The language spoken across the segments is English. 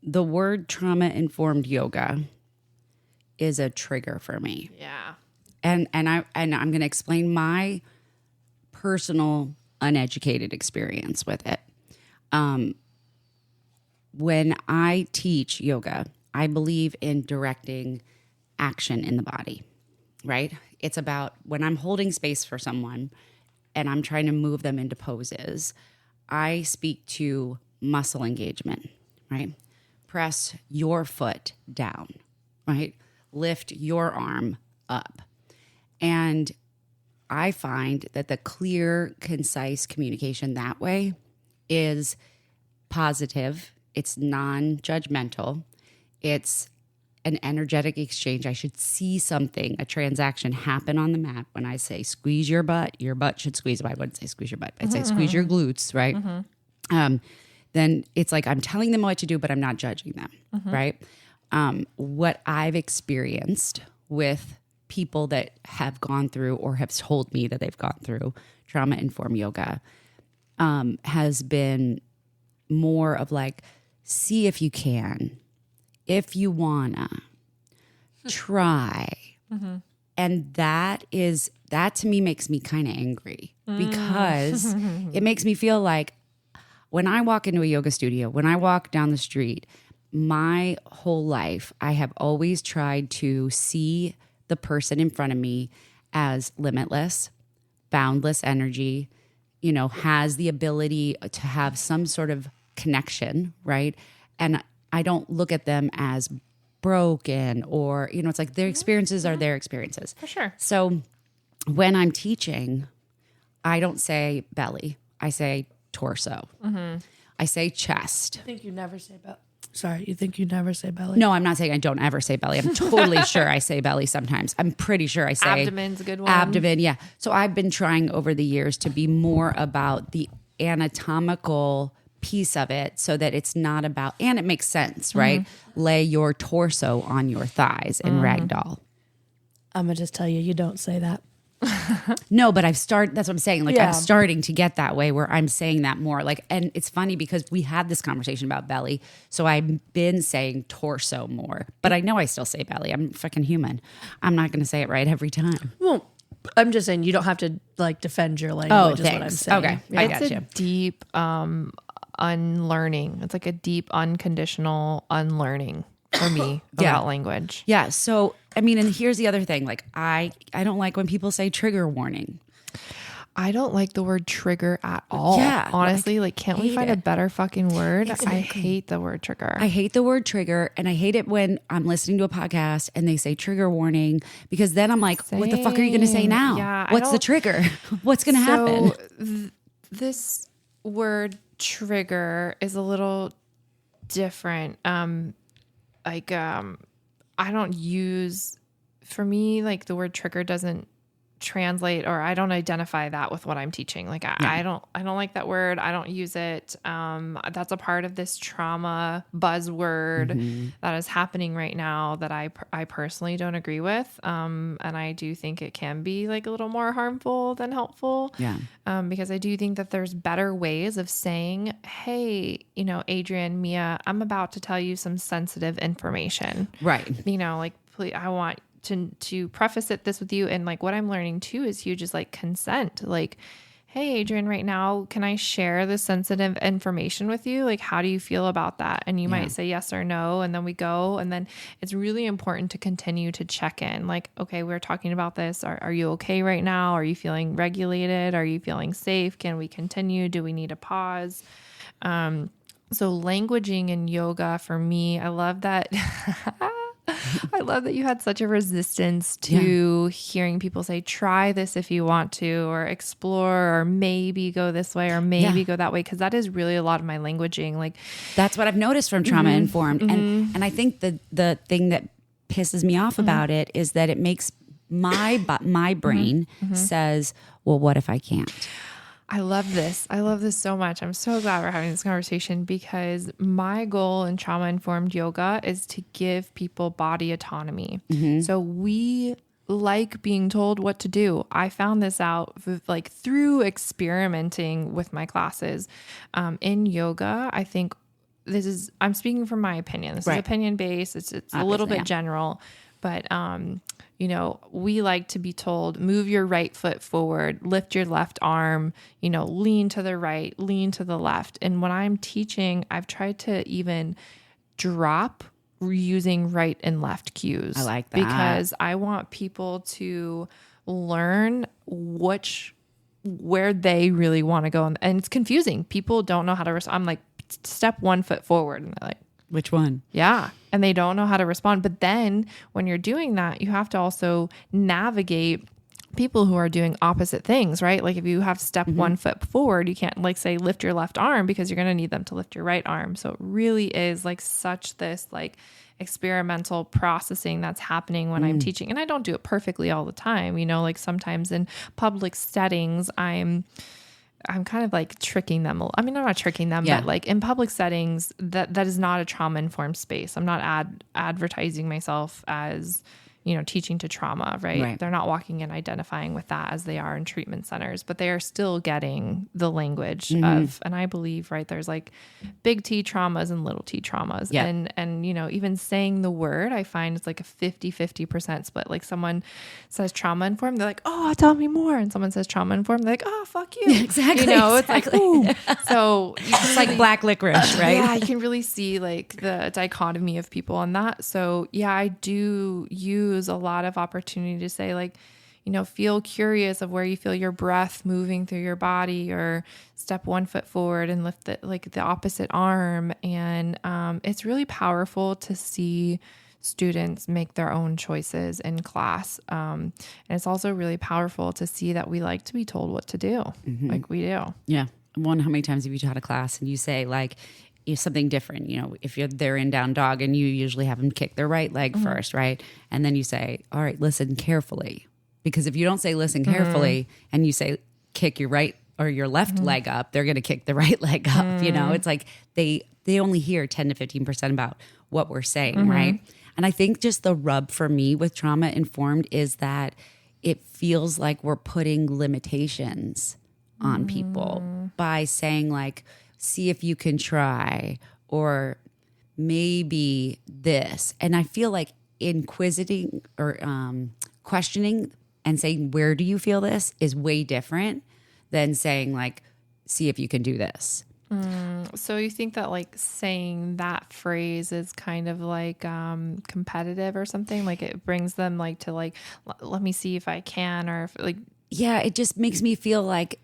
the word trauma-informed yoga is a trigger for me. Yeah. And I'm going to explain my personal uneducated experience with it. When I teach yoga, I believe in directing action in the body, right? It's about when I'm holding space for someone and I'm trying to move them into poses, I speak to muscle engagement, right? Press your foot down, right? Lift your arm up. And I find that the clear, concise communication that way is positive. It's non-judgmental. It's an energetic exchange. I should see something, a transaction happen on the mat. When I say squeeze your butt should squeeze. I wouldn't say squeeze your butt. I'd say squeeze your glutes, right? Then it's like I'm telling them what to do, but I'm not judging them, right? What I've experienced with people that have gone through or have told me that they've gone through trauma-informed yoga has been more of like, see if you can, if you wanna, try. And that to me makes me kind of angry because it makes me feel like when I walk into a yoga studio, when I walk down the street, my whole life, I have always tried to see the person in front of me as limitless, boundless energy, has the ability to have some sort of connection, right? And I don't look at them as broken or, it's like their experiences are their experiences. For sure. So when I'm teaching, I don't say belly. I say torso. I say chest. You think you never say belly? Sorry, you think you never say belly? No, I'm not saying I don't ever say belly. I'm totally sure I say belly sometimes. I'm pretty sure I say Abdomen's a good one. Abdomen, yeah. So I've been trying over the years to be more about the anatomical piece of it so that it's not about, and it makes sense, right? Lay your torso on your thighs in ragdoll. I'm going to just tell you, you don't say that. No, but that's what I'm saying. Like Yeah. I'm starting to get that way where I'm saying that more like, and it's funny because we had this conversation about belly. So I've been saying torso more, but I know I still say belly. I'm fucking human. I'm not going to say it right every time. Well, I'm just saying you don't have to like defend your language is what I'm saying. Okay. I got It's you. a deep unlearning. It's like a deep unconditional unlearning for me about language. Yeah. So, I mean, and here's the other thing. Like I don't like when people say trigger warning. I don't like the word trigger at all. Yeah, Honestly, like can't we find a better fucking word? Exactly. I hate the word trigger. I hate the word trigger, and I hate it when I'm listening to a podcast and they say trigger warning because then I'm like, what the fuck are you going to say now? Yeah, What's the trigger? What's going to happen? This word trigger is a little different. I don't use, for me, like the word trigger doesn't translate, or I don't identify that with what I'm teaching. Like I don't like that word. I don't use it. That's a part of this trauma buzzword that is happening right now that I personally don't agree with. And I do think it can be like a little more harmful than helpful. Yeah. Because I do think that there's better ways of saying, hey, Adrienne, Mia, I'm about to tell you some sensitive information. Right. Like, please, I want to preface this with you. And like what I'm learning too is huge is like consent. Like, hey, Adrienne, right now, can I share this sensitive information with you? Like, how do you feel about that? And you might say yes or no. And then we go. And then it's really important to continue to check in. Like, okay, we're talking about this. Are you okay right now? Are you feeling regulated? Are you feeling safe? Can we continue? Do we need a pause? So languaging in yoga for me, I love that. I love that you had such a resistance to hearing people say, try this if you want to, or explore, or maybe go this way, or maybe go that way. Cause that is really a lot of my languaging. Like that's what I've noticed from trauma informed. And I think the thing that pisses me off about it is that it makes my brain says, well, what if I can't? I love this. I love this so much. I'm so glad we're having this conversation because my goal in trauma-informed yoga is to give people body autonomy. So we like being told what to do. I found this out like through experimenting with my classes. In yoga, I think I'm speaking from my opinion. This is Right. opinion based. It's a little Obviously, bit general, but, we like to be told, move your right foot forward, lift your left arm, lean to the right, lean to the left. And when I'm teaching, I've tried to even drop using right and left cues. I like that. Because I want people to learn where they really want to go. And it's confusing. People don't know how to respond. I'm like, step 1 foot forward. And they're like, Which one? yeah. And they don't know how to respond. But then when you're doing that, you have to also navigate people who are doing opposite things, right? Like if you have step 1 foot forward, you can't like say lift your left arm because you're going to need them to lift your right arm. So it really is like such this like experimental processing that's happening when I'm teaching. And I don't do it perfectly all the time. Like sometimes in public settings, I'm kind of like tricking them. I mean, I'm not tricking them, but like in public settings, that is not a trauma-informed space. I'm not advertising myself as, teaching to trauma, right? They're not walking in identifying with that as they are in treatment centers, but they are still getting the language of, and I believe, right, there's like big T traumas and little T traumas. Yeah. And, even saying the word, I find it's like a 50% split. Like someone says trauma informed, they're like, oh, tell me more. And someone says trauma informed, they're like, oh, fuck you. Exactly. It's like, ooh. So It's like black licorice, right? yeah, you can really see like the dichotomy of people on that. So yeah, I do use a lot of opportunity to say like, feel curious of where you feel your breath moving through your body, or step 1 foot forward and lift the opposite arm. And it's really powerful to see students make their own choices in class. And it's also really powerful to see that we like to be told what to do. Like we do. Yeah. How many times have you taught a class and you say like, something different, if they're in down dog and you usually have them kick their right leg first, right? And then you say, all right, listen carefully. Because if you don't say listen carefully and you say kick your right or your left leg up, they're going to kick the right leg up. It's like they only hear 10 to 15% about what we're saying, right? And I think just the rub for me with trauma informed is that it feels like we're putting limitations on people by saying like, see if you can try, or maybe this. And I feel like inquisiting or questioning and saying, where do you feel this, is way different than saying like, see if you can do this. So you think that like saying that phrase is kind of like competitive or something? Like it brings them like to like, let me see if I can, or if like. Yeah, it just makes me feel like,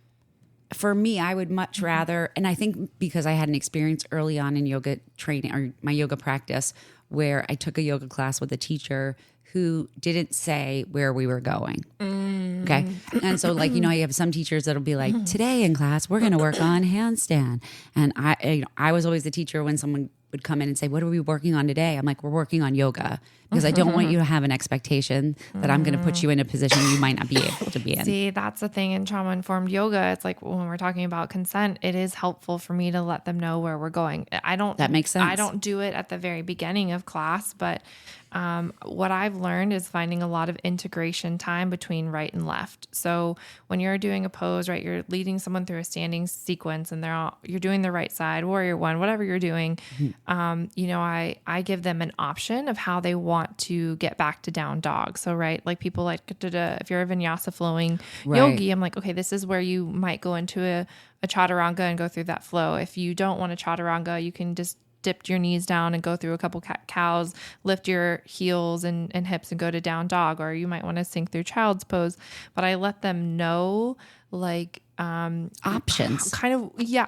for me, I would much rather, and I think because I had an experience early on in yoga training or my yoga practice where I took a yoga class with a teacher who didn't say where we were going. Okay. And so like, you have some teachers that'll be like, today in class, we're going to work on handstand. And I was always the teacher when someone would come in and say, what are we working on today? I'm like, we're working on yoga, because I don't want you to have an expectation that I'm going to put you in a position you might not be able to be in. See, that's the thing in trauma-informed yoga. It's like when we're talking about consent, it is helpful for me to let them know where we're going. That makes sense. I don't do it at the very beginning of class, but what I've learned is finding a lot of integration time between right and left. So when you're doing a pose, right, you're leading someone through a standing sequence and you're doing the right side, warrior one, whatever you're doing. I give them an option of how they want to get back to down dog. So, right, like people like, if you're a vinyasa flowing yogi, I'm like, okay, this is where you might go into a chaturanga and go through that flow. If you don't want a chaturanga, you can just dip your knees down and go through a couple cows, lift your heels and hips and go to down dog, or you might want to sink through child's pose. But I let them know like options.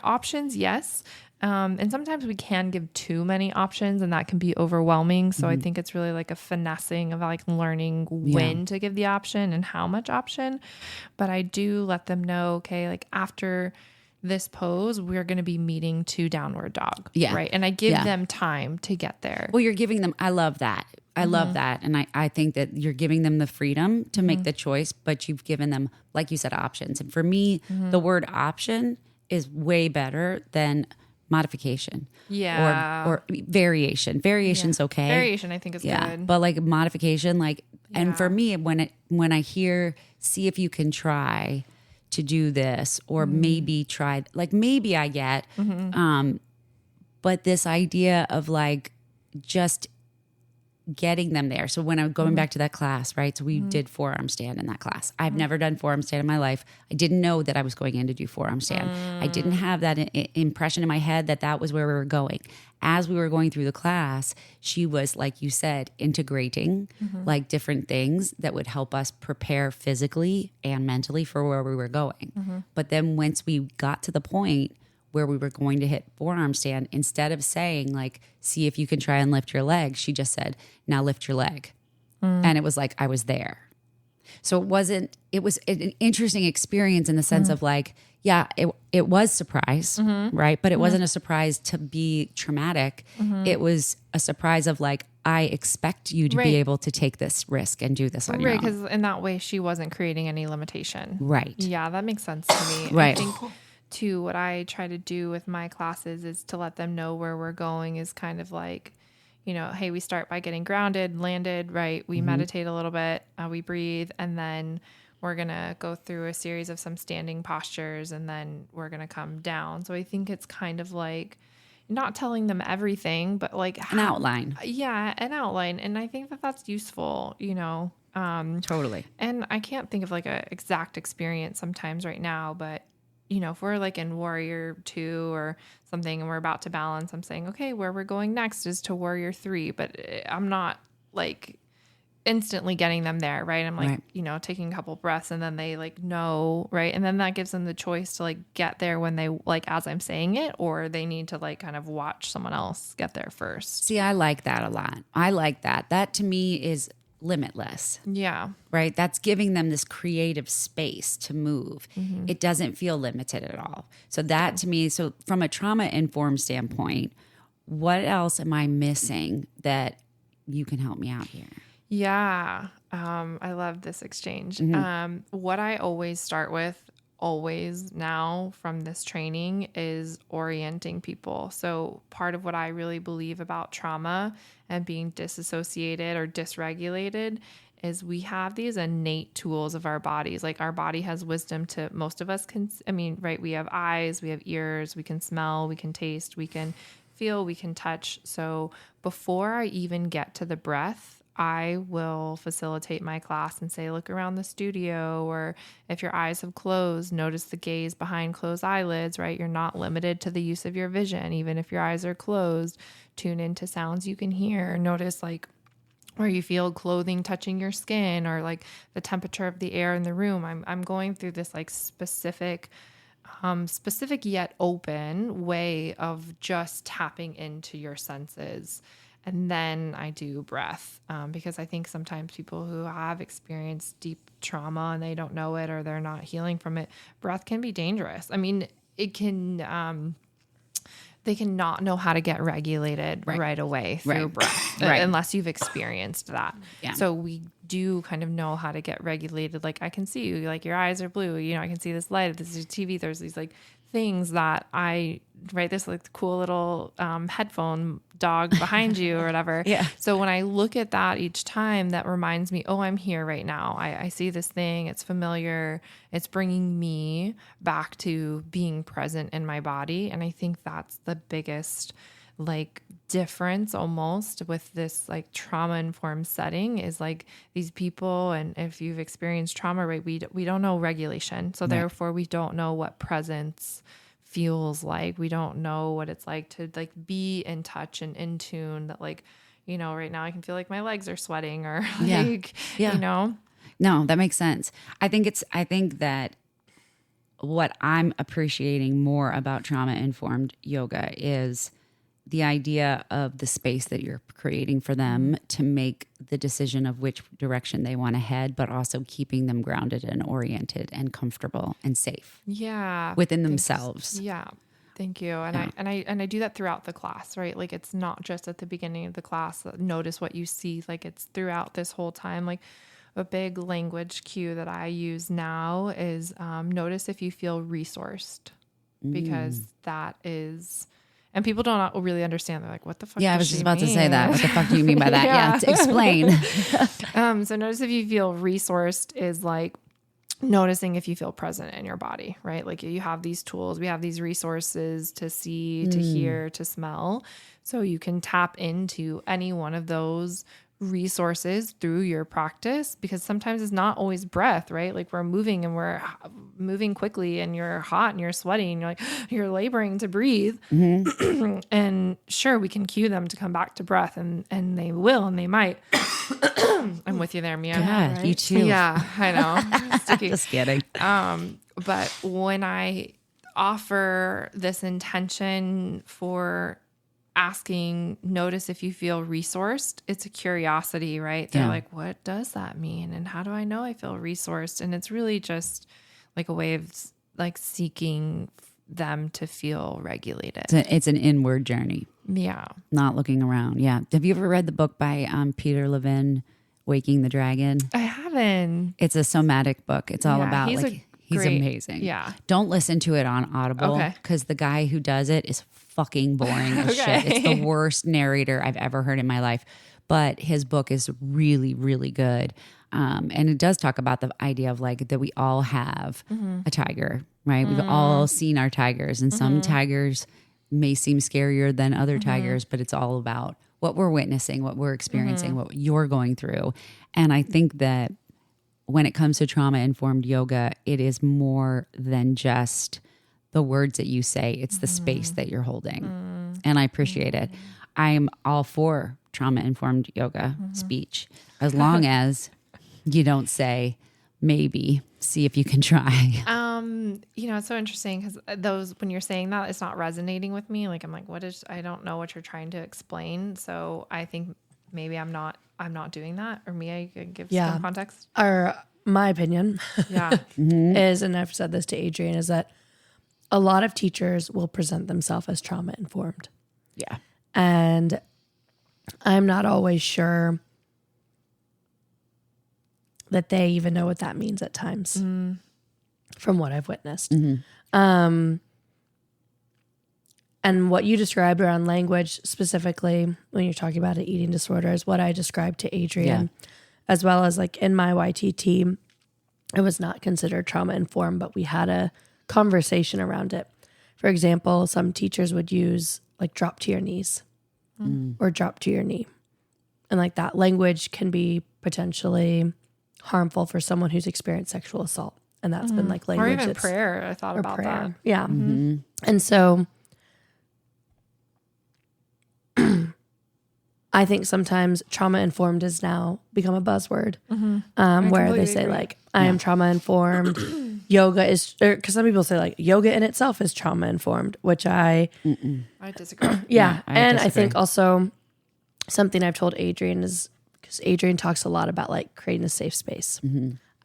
Options, yes. And sometimes we can give too many options and that can be overwhelming. So I think it's really like a finessing of like learning when to give the option and how much option. But I do let them know, okay, like after this pose, we're going to be meeting to downward dog. Yeah. Right. And I give them time to get there. Well, you're giving them, I love that. I love that. And I think that you're giving them the freedom to make the choice, but you've given them, like you said, options. And for me, the word option is way better than modification. Yeah. Or variation. Variation's okay. Variation, I think, is good. But like modification, like, and for me, when I hear, see if you can try to do this, or maybe try, like maybe I get, but But this idea of like just getting them there. So when I'm going back to that class, right? So we did forearm stand in that class. I've never done forearm stand in my life. I didn't know that I was going in to do forearm stand. I didn't have that impression in my head that that was where we were going. As we were going through the class, she was, like you said, integrating like different things that would help us prepare physically and mentally for where we were going. But then once we got to the point where we were going to hit forearm stand, instead of saying like, see if you can try and lift your leg, she just said, now lift your leg. And it was like, I was there. So it was an interesting experience in the sense of like, yeah, it was surprise, right? But it wasn't a surprise to be traumatic. It was a surprise of like, I expect you to be able to take this risk and do this on your own. Right, because in that way, she wasn't creating any limitation. Right. Yeah, that makes sense to me. Right. I think too, what I try to do with my classes is to let them know where we're going is kind of like, you know, hey, we start by getting grounded, landed, right? We meditate a little bit, we breathe, and then we're going to go through a series of some standing postures, and then we're going to come down. So I think it's kind of like not telling them everything, but like An outline. Yeah, an outline. And I think that that's useful, you know. Totally. And I can't think of like a exact experience sometimes right now, but you know, if we're like in Warrior 2 or something and we're about to balance, I'm saying, okay, where we're going next is to Warrior 3, but I'm not like instantly getting them there, right? I'm like, you know, taking a couple breaths and then they like know, right? And then that gives them the choice to like get there when they like as I'm saying it, or they need to like kind of watch someone else get there first. See, I like that a lot. I like that. That to me is limitless. Yeah. Right? That's giving them this creative space to move. It doesn't feel limited at all. So that to me, so from a trauma-informed standpoint, what else am I missing that you can help me out here? Yeah. I love this exchange. What I always start with, always now from this training, is orienting people. So part of what I really believe about trauma and being disassociated or dysregulated is we have these innate tools of our bodies. Like our body has wisdom to most of us can, I mean, right. We have eyes, we have ears, we can smell, we can taste, we can feel, we can touch. So before I even get to the breath, I will facilitate my class and say, look around the studio, or if your eyes have closed, notice the gaze behind closed eyelids, right? You're not limited to the use of your vision. Even if your eyes are closed, tune into sounds you can hear. Notice like where you feel clothing touching your skin, or like the temperature of the air in the room. I'm going through this like specific yet open way of just tapping into your senses. And then I do breath, because I think sometimes people who have experienced deep trauma and they don't know it or they're not healing from it, breath can be dangerous. I mean, it can, they can not know how to get regulated right away through breath, unless you've experienced that. Yeah. So we do kind of know how to get regulated. Like I can see you, like your eyes are blue, you know, I can see this light, this is TV. There's these like things that this like cool little headphone dog behind you or whatever. Yeah. So when I look at that each time, that reminds me, oh, I'm here right now. I see this thing. It's familiar. It's bringing me back to being present in my body. And I think that's the biggest like difference almost with this like trauma informed setting is like these people. And if you've experienced trauma, right, we don't know regulation. So therefore we don't know what presence feels like. We don't know what it's like to like be in touch and in tune, that like, you know, right now I can feel like my legs are sweating or like, you know. No, that makes sense. I think that what I'm appreciating more about trauma informed yoga is the idea of the space that you're creating for them to make the decision of which direction they want to head, but also keeping them grounded and oriented and comfortable and safe. Yeah. Within themselves. Yeah. Thank you. And I do that throughout the class, right? Like it's not just at the beginning of the class, notice what you see, like it's throughout this whole time. Like a big language cue that I use now is notice if you feel resourced, because that is... And people don't really understand. They're like, what the fuck? Yeah, I was just about to say that. What the fuck do you mean by that? Yeah, explain. So notice if you feel resourced is like noticing if you feel present in your body, right? Like you have these tools, we have these resources to see, to hear, to smell. So you can tap into any one of those resources through your practice, because sometimes it's not always breath, right? Like we're moving and we're moving quickly and you're hot and you're sweaty and you're like, you're laboring to breathe. And sure, we can cue them to come back to breath, and they will, and they might. I'm with you there, Mia. Yeah, you too. Yeah, I know. Sticky. Just kidding. But when I offer this intention for asking, notice if you feel resourced, it's a curiosity, right? They're like, what does that mean? And how do I know I feel resourced? And it's really just like a way of like seeking them to feel regulated. It's an inward journey. Yeah. Not looking around. Yeah. Have you ever read the book by Peter Levin, Waking the Dragon? I haven't. It's a somatic book. It's all about he's he's great. amazing. Yeah. Don't listen to it on Audible because the guy who does it is fucking boring as shit. It's the worst narrator I've ever heard in my life. But his book is really, really good. And it does talk about the idea of like that we all have a tiger, right? We've all seen our tigers, and some tigers may seem scarier than other tigers, but it's all about what we're witnessing, what we're experiencing, what you're going through. And I think that when it comes to trauma-informed yoga, it is more than just the words that you say. It's the space that you're holding. And I appreciate it. I'm all for trauma-informed yoga speech, as long as you don't say, maybe, see if you can try. It's so interesting because when you're saying that, it's not resonating with me. Like, I'm like, I don't know what you're trying to explain. So I think maybe I'm not doing that. Or Mia, you could give some context. My opinion is, and I've said this to Adrienne, is that a lot of teachers will present themselves as trauma informed. Yeah. And I'm not always sure that they even know what that means at times from what I've witnessed. And what you described around language, specifically when you're talking about an eating disorder, is what I described to Adrienne, as well as like in my YTT, it was not considered trauma informed, but we had a conversation around it. For example, some teachers would use like drop to your knees or drop to your knee. And like that language can be potentially harmful for someone who's experienced sexual assault. And that's been like language. Or even prayer. I thought about that. Yeah. And so I think sometimes trauma informed has now become a buzzword where they say like, I am trauma informed. Yoga is, because some people say like yoga in itself is trauma informed, which I disagree. I think also something I've told Adrienne is, because Adrienne talks a lot about like creating a safe space.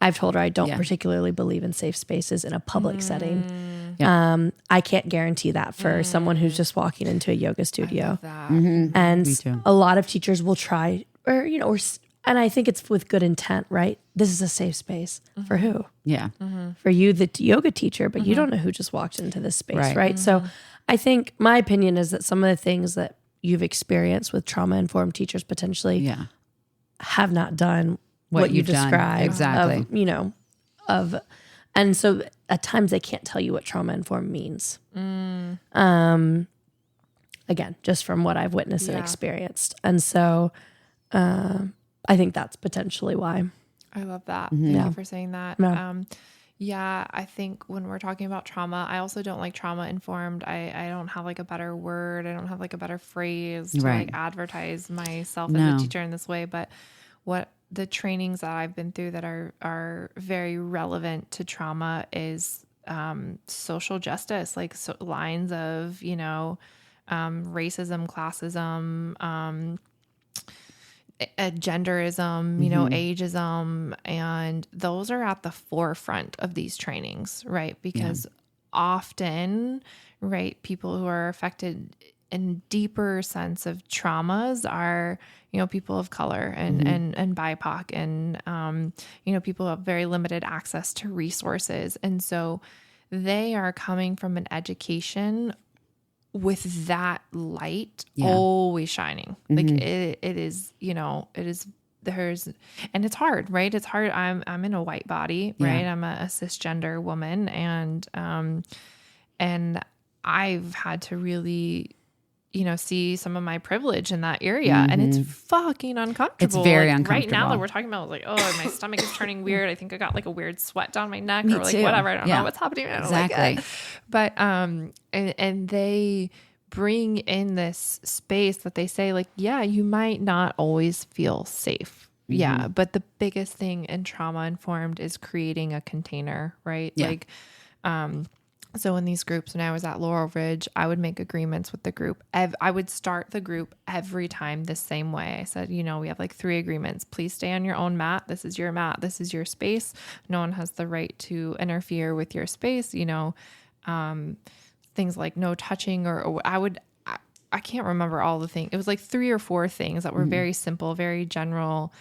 I've told her I don't particularly believe in safe spaces in a public setting. I can't guarantee that for someone who's just walking into a yoga studio. And a lot of teachers will try, and I think it's with good intent, right? This is a safe space for who? Yeah. For you, the yoga teacher, but you don't know who just walked into this space, right? So I think my opinion is that some of the things that you've experienced with trauma-informed teachers potentially have not done what you described. Exactly. And so at times they can't tell you what trauma-informed means. Again, just from what I've witnessed and experienced. And so I think that's potentially why. I love that. Thank you for saying that. I think when we're talking about trauma, I also don't like trauma informed. I don't have like a better word. I don't have like a better phrase to like advertise myself as a teacher in this way. But what the trainings that I've been through that are very relevant to trauma is social justice, like lines of, racism, classism, genderism, ageism, and those are at the forefront of these trainings, right? Because often, right, people who are affected in deeper sense of traumas are, people of color and BIPOC and, people who have very limited access to resources. And so they are coming from an education with that light always shining. Like it is and it's hard, right? It's hard. I'm in a white body, right? I'm a cisgender woman, and I've had to really, see some of my privilege in that area, and it's fucking uncomfortable. It's very like, uncomfortable. Right now that we're talking about, like, oh, my stomach is turning weird. I think I got like a weird sweat down my neck, Me or like too. whatever. I don't know what's happening. I don't Exactly. like it. But and they bring in this space that they say, like, yeah, you might not always feel safe. Yeah. But the biggest thing in trauma informed is creating a container, right? Yeah. Like, so in these groups, when I was at Laurel Ridge, I would make agreements with the group. I would start the group every time the same way. I said, we have like 3 agreements. Please stay on your own mat. This is your mat. This is your space. No one has the right to interfere with your space. Things like no touching, or I can't remember all the things. It was like 3 or 4 things that were very simple, very general,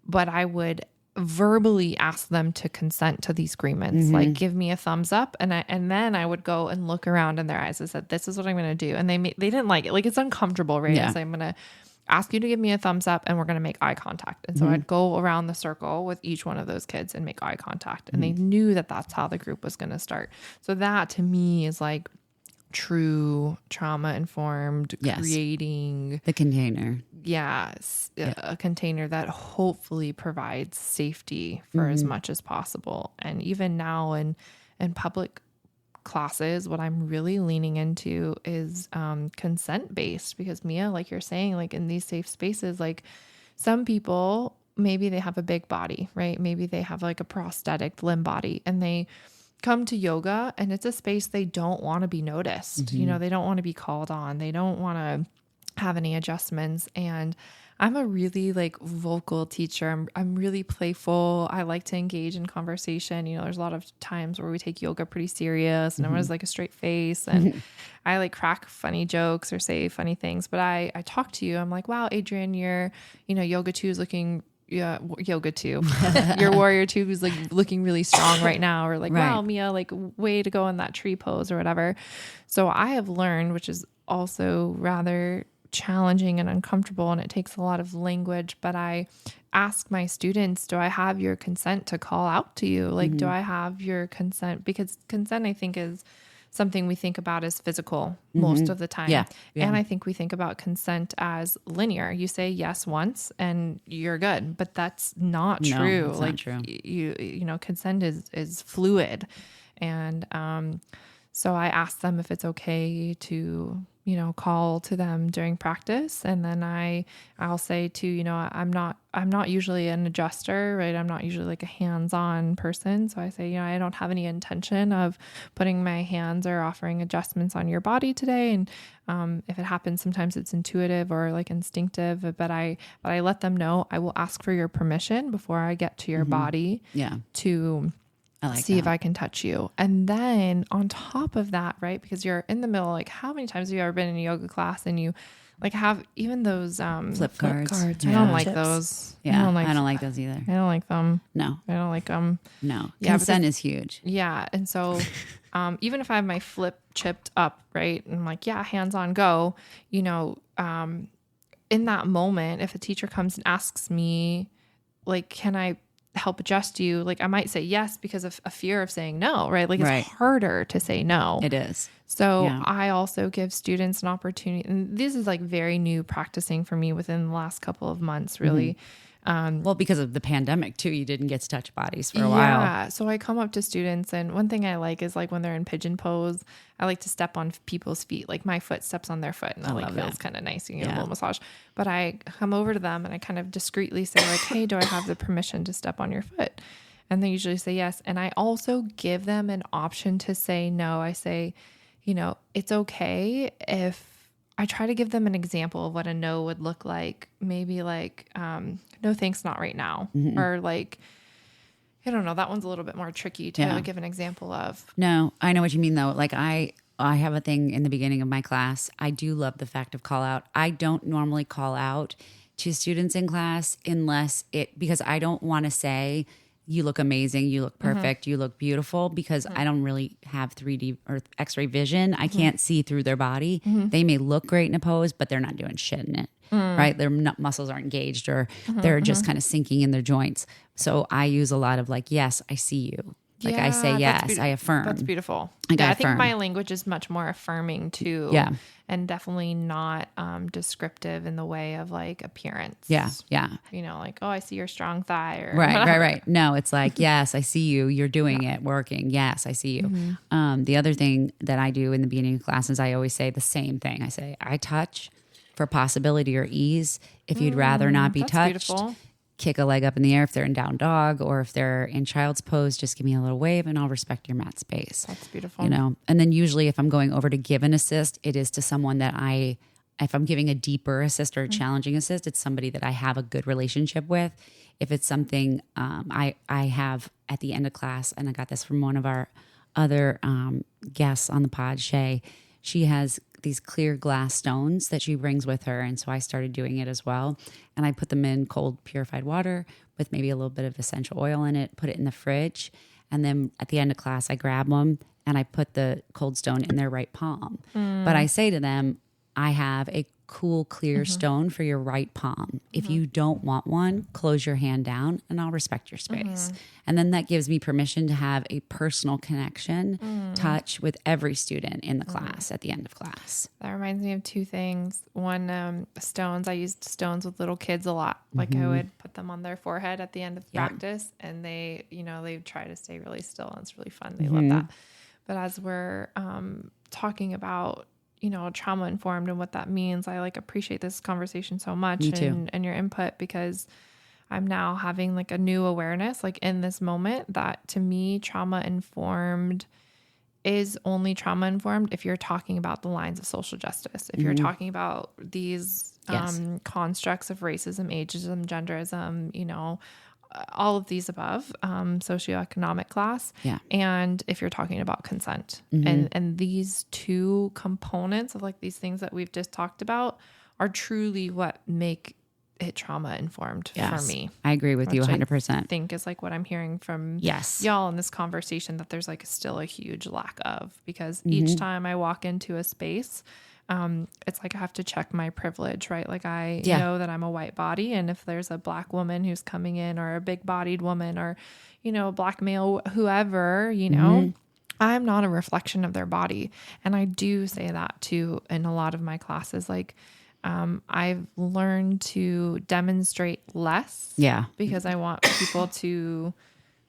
but I would verbally ask them to consent to these agreements, like give me a thumbs up. And then I would go and look around in their eyes and said, this is what I'm going to do. And they didn't like it. Like, it's uncomfortable, right? Yeah. So I'm going to ask you to give me a thumbs up, and we're going to make eye contact. And so I'd go around the circle with each one of those kids and make eye contact. And they knew that that's how the group was going to start. So that to me is like true trauma informed, creating the container. a container that hopefully provides safety for as much as possible. And even now in public classes, what I'm really leaning into is consent based, because Mia, like you're saying, like in these safe spaces, like some people, maybe they have a big body, right? Maybe they have like a prosthetic limb body, and they come to yoga and it's a space they don't want to be noticed. They don't want to be called on. They don't want to have any adjustments. And I'm a really like vocal teacher. I'm really playful. I like to engage in conversation. There's a lot of times where we take yoga pretty serious and everyone's like a straight face, and I like crack funny jokes or say funny things. But I talk to you. I'm like, wow, Adrienne, your, yoga 2 is looking yoga 2. Your warrior 2 is like looking really strong right now, or like, wow, Mia, like way to go in that tree pose or whatever. So I have learned, which is also rather challenging and uncomfortable, and it takes a lot of language, but I ask my students, do I have your consent to call out to you? Like, do I have your consent? Because consent, I think, is something we think about as physical most of the time. Yeah. And I think we think about consent as linear. You say yes once and you're good, but that's not true. It's like not true. Consent is fluid. And so I ask them if it's okay to, call to them during practice. And then I'll say too, I'm not usually an adjuster, right? I'm not usually like a hands-on person. So I say, I don't have any intention of putting my hands or offering adjustments on your body today. And if it happens, sometimes it's intuitive or like instinctive, but I let them know I will ask for your permission before I get to your body to see if I can touch you. And then on top of that, right, because you're in the middle, like how many times have you ever been in a yoga class and you like have even those flip cards. I don't like those. Yeah, I don't like those either. I don't like them. No. I don't like them. No. Yeah, Consent is huge. Yeah. And so even if I have my flip chipped up, right, and I'm like, yeah, hands on, go, in that moment, if a teacher comes and asks me, like, can I help adjust you? Like I might say yes because of a fear of saying no, right? Like it's harder to say no. It is. So I also give students an opportunity, and this is like very new practicing for me within the last couple of months, really. Well, because of the pandemic too, you didn't get to touch bodies for a while. Yeah. So I come up to students, and one thing I like is like when they're in pigeon pose, I like to step on people's feet. Like my foot steps on their foot, and that like feels kind of nice. You get a little massage. But I come over to them and I kind of discreetly say like, hey, do I have the permission to step on your foot? And they usually say yes. And I also give them an option to say no. I say, it's okay if I try to give them an example of what a no would look like. Maybe like, no, thanks, not right now. Or like, I don't know. That one's a little bit more tricky to give an example of. No, I know what you mean though. Like I have a thing in the beginning of my class. I do love the fact of call out. I don't normally call out to students in class because I don't want to say you look amazing, you look perfect, you look beautiful, because I don't really have 3D or X-ray vision. I can't see through their body. They may look great in a pose, but they're not doing shit in it, right? Their muscles aren't engaged, or they're just kind of sinking in their joints. So I use a lot of like, yes, I see you. Like I say, yes, I affirm. That's beautiful. Like I I think affirm. my language is much more affirming too. Yeah. And definitely not descriptive in the way of like appearance. Yeah. You know, like, oh, I see your strong thigh or Right. No, it's like, yes, I see you. You're doing it, working. Yes, I see you. The other thing that I do in the beginning of classes, I always say the same thing. I say, I touch for possibility or ease. If you'd rather not be that's touched, beautiful. kick a leg up in the air if they're in down dog, or if they're in child's pose, just give me a little wave and I'll respect your mat space. That's beautiful. You know, and then usually if I'm going over to give an assist, it is to someone that if I'm giving a deeper assist or a challenging assist, it's somebody that I have a good relationship with. If it's something I have at the end of class, and I got this from one of our other guests on the pod, Shay, she has these clear glass stones that she brings with her. And so I started doing it as well. And I put them in cold purified water with maybe a little bit of essential oil in it, put it in the fridge. And then at the end of class, I grab them and I put the cold stone in their right palm. But I say to them, I have a cool, clear stone for your right palm. If you don't want one, close your hand down and I'll respect your space. And then that gives me permission to have a personal connection, touch with every student in the class at the end of class. That reminds me of two things. One, stones. I used stones with little kids a lot. Like I would put them on their forehead at the end of practice, and they, you know, they try to stay really still, and it's really fun. They love that. But as we're talking about, you know, trauma informed and what that means, I like appreciate this conversation so much. Me too. And your input, because I'm now having like a new awareness, like in this moment, that to me, trauma informed is only trauma informed if you're talking about the lines of social justice. If you're talking about these constructs of racism, ageism, genderism, you know, all of these above, socioeconomic class. Yeah. And if you're talking about consent, and these two components of like these things that we've just talked about are truly what make it trauma informed for me. I agree with you 100%. I think is like what I'm hearing from y'all in this conversation, that there's like still a huge lack of, because each time I walk into a space, it's like I have to check my privilege, right? Like I know that I'm a white body, and if there's a black woman who's coming in, or a big bodied woman, or, you know, a black male, whoever, you know, I'm not a reflection of their body. And I do say that too in a lot of my classes. Like, I've learned to demonstrate less because I want people to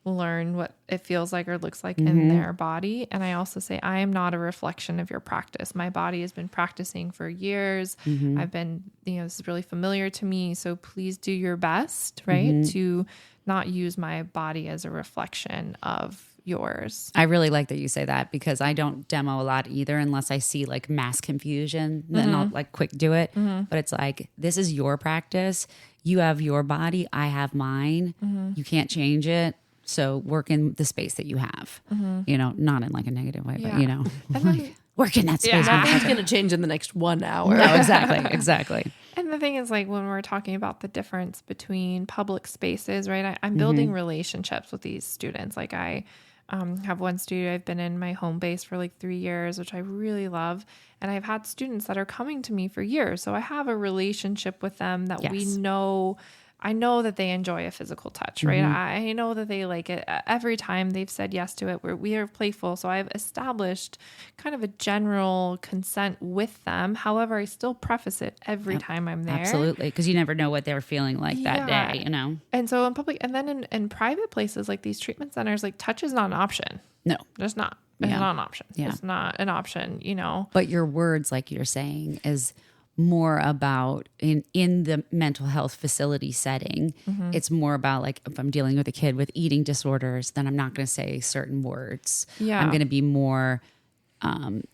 learn what it feels like or looks like in their body. And I also say, I am not a reflection of your practice. My body has been practicing for years. I've been, you know, this is really familiar to me. So please do your best, right? To not use my body as a reflection of yours. I really like that you say that, because I don't demo a lot either unless I see like mass confusion. Then I'll like quick do it. But it's like, this is your practice. You have your body. I have mine. You can't change it. So work in the space that you have, you know, not in like a negative way, but you know, like, work in that space. Nothing's going to change in the next 1 hour. No, exactly. And the thing is, like, when we're talking about the difference between public spaces, right? I'm building relationships with these students. Like I have one studio I've been in my home base for like 3 years, which I really love. And I've had students that are coming to me for years. So I have a relationship with them that we know. I know that they enjoy a physical touch, right? I know that they like it. Every time they've said yes to it, we are playful. So I've established kind of a general consent with them. However, I still preface it every time I'm there. Absolutely. Because you never know what they're feeling like that day, you know? And so in public, and then in private places like these treatment centers, like touch is not an option. No. It's not. It's not an option. It's not an option, you know? But your words, like you're saying, is more about in the mental health facility setting. It's more about like, if I'm dealing with a kid with eating disorders, then I'm not going to say certain words. I'm going to be more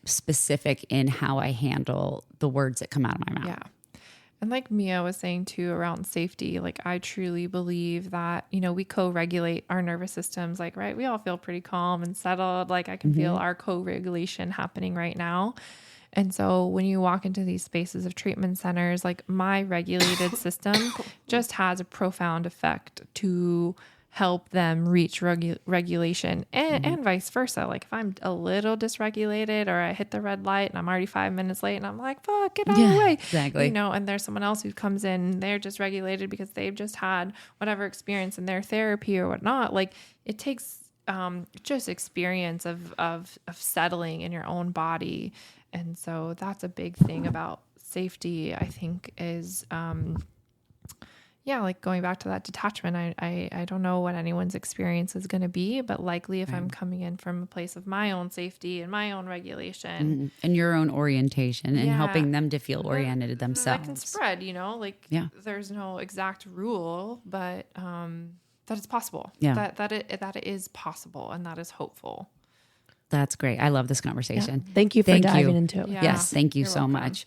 specific in how I handle the words that come out of my mouth. And like Mia was saying too, around safety, like I truly believe that, you know, we co-regulate our nervous systems. Like, right, we all feel pretty calm and settled. Like I can feel our co-regulation happening right now. And so when you walk into these spaces of treatment centers, like my regulated system just has a profound effect to help them reach regulation and vice versa. Like if I'm a little dysregulated or I hit the red light and I'm already 5 minutes late and I'm like, fuck, get out of the way. Exactly. You know, and there's someone else who comes in, they're dysregulated because they've just had whatever experience in their therapy or whatnot. Like it takes just experience of settling in your own body. And so that's a big thing about safety, I think, is like going back to that detachment. I don't know what anyone's experience is going to be, but likely if I'm coming in from a place of my own safety and my own regulation and your own orientation and helping them to feel oriented themselves, that can spread, you know, like there's no exact rule, but that it's possible. That it is possible, and that is hopeful. That's great. I love this conversation. Thank you for diving into it. Yes, thank you so much.